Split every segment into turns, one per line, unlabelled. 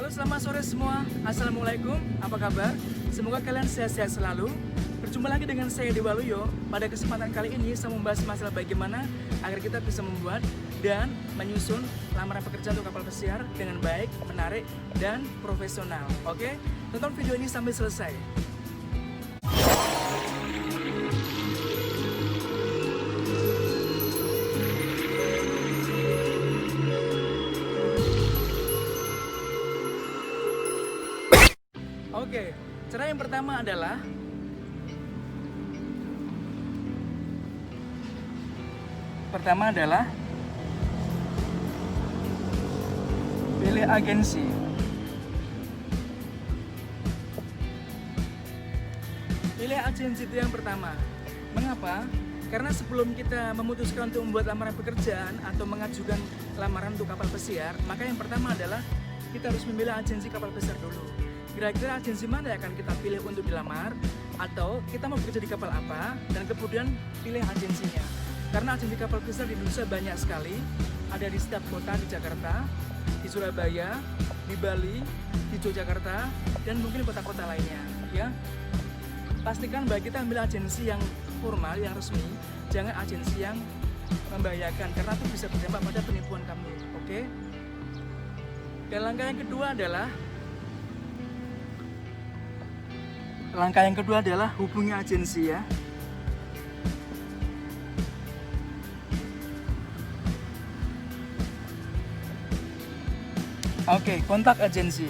Halo, selamat sore semua. Assalamualaikum, apa kabar? Semoga kalian sehat-sehat selalu. Berjumpa lagi dengan saya Dewa Luyo. Pada kesempatan kali ini saya membahas masalah bagaimana agar kita bisa membuat dan menyusun lamaran pekerjaan untuk kapal pesiar dengan baik, menarik, dan profesional. Oke, tonton video ini sampai selesai. Oke, cara yang pertama adalah pilih agensi. Pilih agensi itu yang pertama. Mengapa? Karena sebelum kita memutuskan untuk membuat lamaran pekerjaan atau mengajukan lamaran untuk kapal pesiar, maka yang pertama adalah kita harus memilih agensi kapal pesiar dulu. Kira-kira agensi mana yang akan kita pilih untuk dilamar, atau kita mau bekerja di kapal apa, dan kemudian pilih agensinya. Karena agensi kapal pesiar di Indonesia banyak sekali, ada di setiap kota di Jakarta, di Surabaya, di Bali, di Yogyakarta, dan mungkin kota-kota lainnya. Ya, pastikan bahwa kita ambil agensi yang formal, yang resmi, jangan agensi yang membahayakan, karena itu bisa berdampak pada penipuan kamu. Oke? Dan langkah yang kedua adalah hubungi agensi ya. Oke, kontak agensi.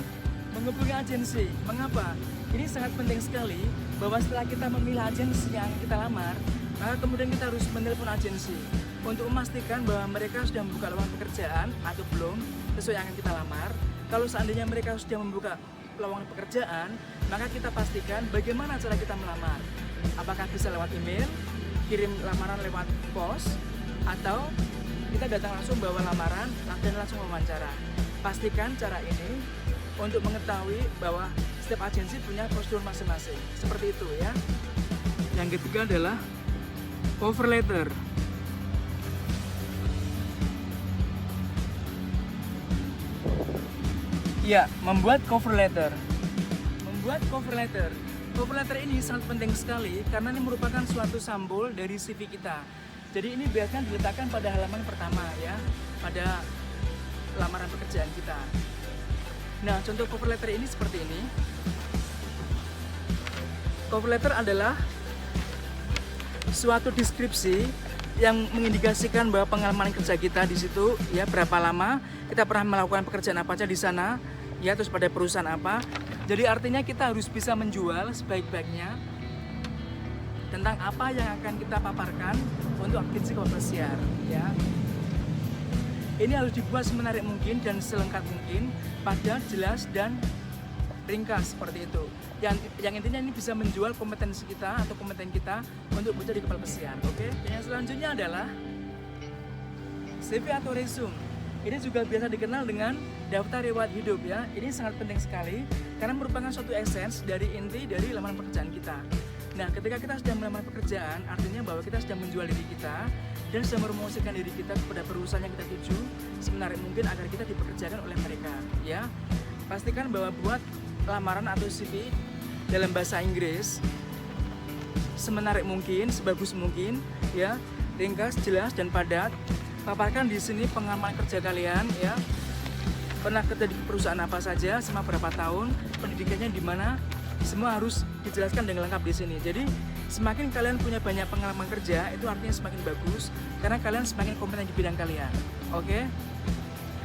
Menghubungi agensi. Mengapa? Ini sangat penting sekali bahwa setelah kita memilih agensi yang kita lamar, maka kemudian kita harus menelpon agensi untuk memastikan bahwa mereka sudah membuka lowongan pekerjaan atau belum sesuai yang akan kita lamar. Kalau seandainya mereka sudah membuka lowongan pekerjaan, maka kita pastikan bagaimana cara kita melamar. Apakah bisa lewat email, kirim lamaran lewat pos, atau kita datang langsung bawa lamaran dan langsung wawancara. Pastikan cara ini untuk mengetahui bahwa setiap agensi punya prosedur masing-masing. Seperti itu ya. Yang ketiga adalah cover letter. Ya, membuat cover letter. Cover letter ini sangat penting sekali karena ini merupakan suatu sampul dari CV kita. Jadi ini biarkan diletakkan pada halaman pertama ya, pada lamaran pekerjaan kita. Nah, contoh cover letter ini seperti ini. Cover letter adalah suatu deskripsi yang mengindikasikan bahwa pengalaman kerja kita di situ ya, berapa lama kita pernah melakukan pekerjaan apa aja di sana ya, terus pada perusahaan apa. Jadi artinya kita harus bisa menjual sebaik-baiknya tentang apa yang akan kita paparkan untuk agensi kapal pesiar ya. Ini harus dibuat semenarik mungkin dan selengkap mungkin, padat, jelas, dan ringkas seperti itu. Yang intinya ini bisa menjual kompetensi kita atau kompeten kita untuk bekerja di kapal pesiar. Oke? Dan yang selanjutnya adalah CV atau resume. Ini juga biasa dikenal dengan daftar riwayat hidup ya. Ini sangat penting sekali karena merupakan suatu essence dari inti dari lamaran pekerjaan kita. Nah, ketika kita sedang melamar pekerjaan, artinya bahwa kita sedang menjual diri kita dan sedang mempromosikan diri kita kepada perusahaan yang kita tuju semenarik mungkin agar kita dipekerjakan oleh mereka ya. Pastikan bahwa buat lamaran atau CV dalam bahasa Inggris semenarik mungkin, sebagus mungkin ya, ringkas, jelas, dan padat. Paparkan di sini pengalaman kerja kalian ya, pernah kerja di perusahaan apa saja, selama berapa tahun, pendidikannya di mana, semua harus dijelaskan dengan lengkap di sini. Jadi semakin kalian punya banyak pengalaman kerja, itu artinya semakin bagus karena kalian semakin kompeten di bidang kalian. Oke?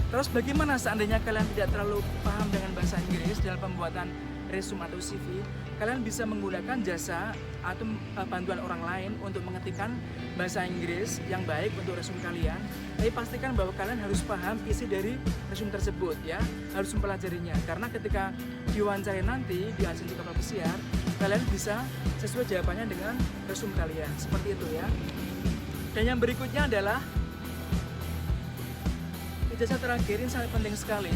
Terus bagaimana seandainya kalian tidak terlalu paham dengan bahasa Inggris dalam pembuatan resume atau CV, kalian bisa menggunakan jasa atau bantuan orang lain untuk mengetikkan bahasa Inggris yang baik untuk resume kalian. Tapi pastikan bahwa kalian harus paham isi dari resume tersebut ya, harus mempelajarinya. Karena ketika diwawancara nanti di agensi kapal pesiar, kalian bisa sesuai jawabannya dengan resume kalian. Seperti itu ya. Dan yang berikutnya adalah ijazah terakhir. Ini sangat penting sekali.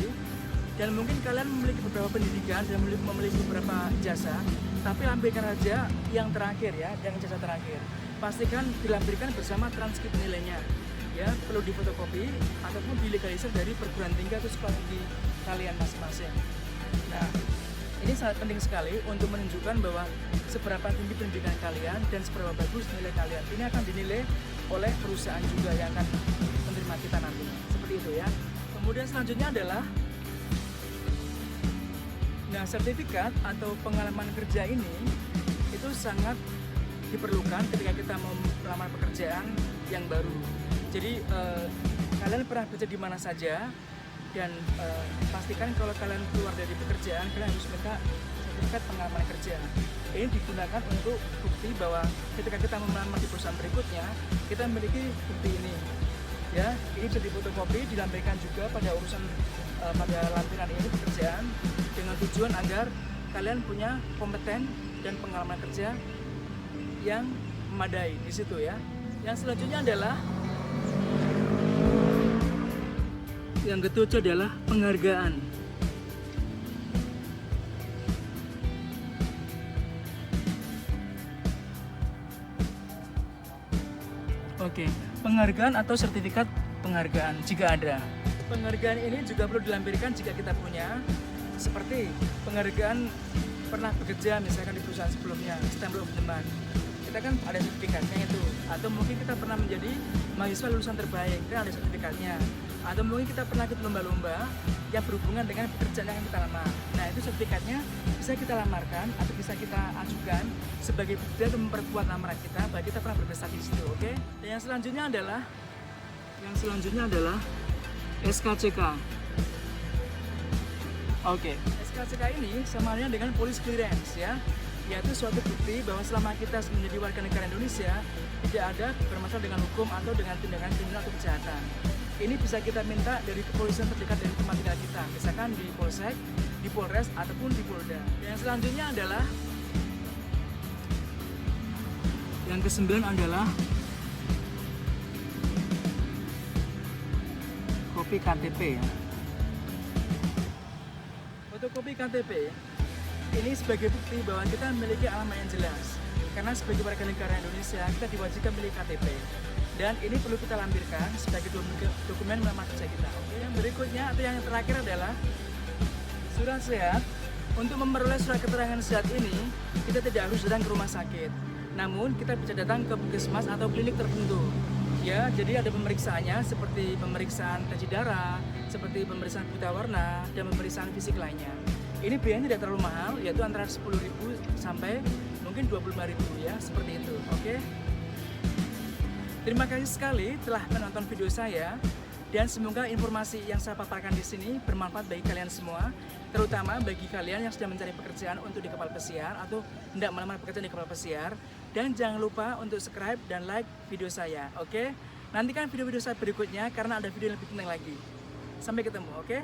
Dan mungkin kalian memiliki beberapa pendidikan dan memiliki beberapa ijazah, tapi lampirkan saja yang terakhir ya, yang ijazah terakhir. Pastikan dilampirkan bersama transkrip nilainya ya, perlu difotokopi ataupun dilegalisir dari perguruan tinggi atau sekolah tinggi kalian masing-masing. Nah, ini sangat penting sekali untuk menunjukkan bahwa seberapa tinggi pendidikan kalian dan seberapa bagus nilai kalian. Ini akan dinilai oleh perusahaan juga yang akan menerima kita nanti. Seperti itu ya. Kemudian selanjutnya adalah sertifikat atau pengalaman kerja ini itu sangat diperlukan ketika kita mau melamar pekerjaan yang baru. Jadi kalian pernah kerja di mana saja, dan pastikan kalau kalian keluar dari pekerjaan kalian harus minta sertifikat pengalaman kerja. Ini digunakan untuk bukti bahwa ketika kita melamar di perusahaan berikutnya kita memiliki bukti ini ya. Ini bisa difotokopi, dilampirkan juga pada urusan pada lampiran ini pekerjaan, dengan tujuan agar kalian punya kompeten dan pengalaman kerja yang memadai di situ ya. Yang selanjutnya adalah yang ketujuh adalah penghargaan. Oke, penghargaan atau sertifikat penghargaan jika ada. Penghargaan ini juga perlu dilampirkan jika kita punya, seperti penghargaan pernah bekerja misalkan di perusahaan sebelumnya, stempel of demand. Kita kan ada sertifikatnya itu, atau mungkin kita pernah menjadi mahasiswa lulusan terbaik, kan ada sertifikatnya, atau mungkin kita pernah ikut lomba-lomba yang berhubungan dengan pekerjaan yang kita lamar. Nah, itu sertifikatnya bisa kita lamarkan atau bisa kita ajukan sebagai bukti untuk memperkuat lamaran kita bahwa kita pernah berprestasi di situ, oke? Dan yang selanjutnya adalah SKCK. Oke, SKCK ini sama halnya dengan police clearance ya, yaitu suatu bukti bahwa selama kita menjadi warga negara Indonesia tidak ada bermasalah dengan hukum atau dengan tindakan kriminal atau kejahatan. Ini bisa kita minta dari kepolisian terdekat dari tempat tinggal kita, misalkan di Polsek, di Polres, ataupun di Polda. Yang selanjutnya adalah yang ke-9 adalah fotokopi KTP ya. Fotokopi KTP ini sebagai bukti bahwa kita memiliki alamat yang jelas. Karena sebagai warga negara Indonesia kita diwajibkan memiliki KTP. Dan ini perlu kita lampirkan sebagai dokumen melamar kerja kita. Oke, yang berikutnya atau yang terakhir adalah surat sehat. Untuk memperoleh surat keterangan sehat ini, kita tidak harus datang ke rumah sakit. Namun, kita bisa datang ke puskesmas atau klinik tertentu. Ya, jadi ada pemeriksaannya seperti pemeriksaan tensi darah, seperti pemeriksaan buta warna, dan pemeriksaan fisik lainnya. Ini biayanya tidak terlalu mahal, yaitu antara 10.000 sampai mungkin 25.000 ya, seperti itu. Oke. Terima kasih sekali telah menonton video saya, dan semoga informasi yang saya paparkan di sini bermanfaat bagi kalian semua, terutama bagi kalian yang sedang mencari pekerjaan untuk di kapal pesiar atau hendak melamar pekerjaan di kapal pesiar. Dan jangan lupa untuk subscribe dan like video saya, oke? Nantikan video-video saya berikutnya karena ada video yang lebih penting lagi. Sampai ketemu, oke?